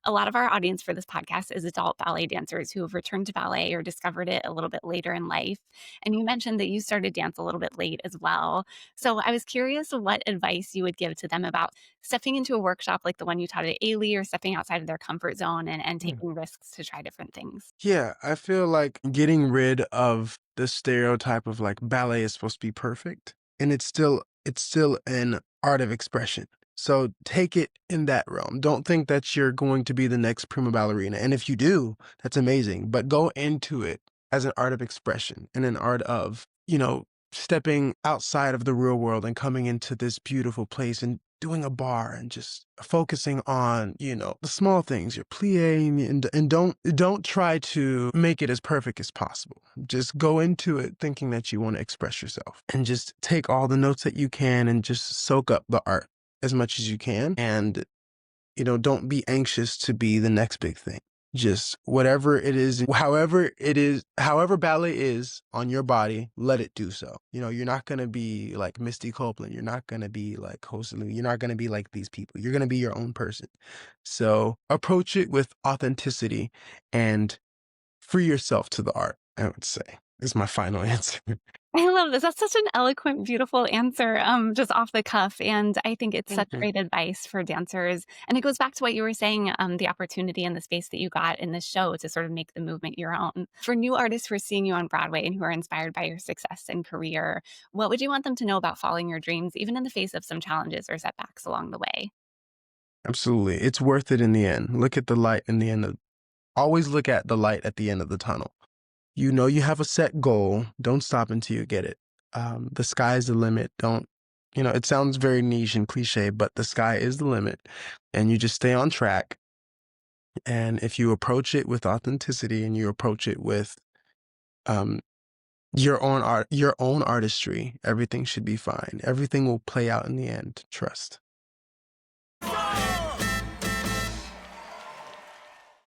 A lot of our audience for this podcast is adult ballet dancers who have returned to ballet or discovered it a little bit later in life. And you mentioned that you started dance a little bit late as well. So I was curious what advice you would give to them about stepping into a workshop like the one you taught at Ailey or stepping outside of their comfort zone and Mm. taking risks to try different things. Yeah, I feel like getting rid of the stereotype of like ballet is supposed to be perfect, and it's still an art of expression. So take it in that realm. Don't think that you're going to be the next prima ballerina. And if you do, that's amazing. But go into it as an art of expression and an art of, stepping outside of the real world and coming into this beautiful place and doing a bar and just focusing on, the small things, you're plieing and don't try to make it as perfect as possible. Just go into it thinking that you want to express yourself and just take all the notes that you can and just soak up the art as much as you can. And, don't be anxious to be the next big thing. Just whatever it is, however ballet is on your body, let it do so. You're not going to be like Misty Copeland. You're not going to be like Hosalu. You're not going to be like these people. You're going to be your own person. So approach it with authenticity and free yourself to the art, I would say, is my final answer. I love this. That's such an eloquent, beautiful answer, just off the cuff. And I think it's such Thank you. great advice for dancers. And it goes back to what you were saying, the opportunity and the space that you got in this show to sort of make the movement your own. For new artists who are seeing you on Broadway and who are inspired by your success and career, what would you want them to know about following your dreams, even in the face of some challenges or setbacks along the way? Absolutely. It's worth it in the end. Look at the light in the end of, always look at the light at the end of the tunnel. You have a set goal. Don't stop until you get it. The sky is the limit. Don't, it sounds very niche and cliche, but the sky is the limit. And you just stay on track. And if you approach it with authenticity and you approach it with um, your own art, your own artistry, everything should be fine. Everything will play out in the end. Trust.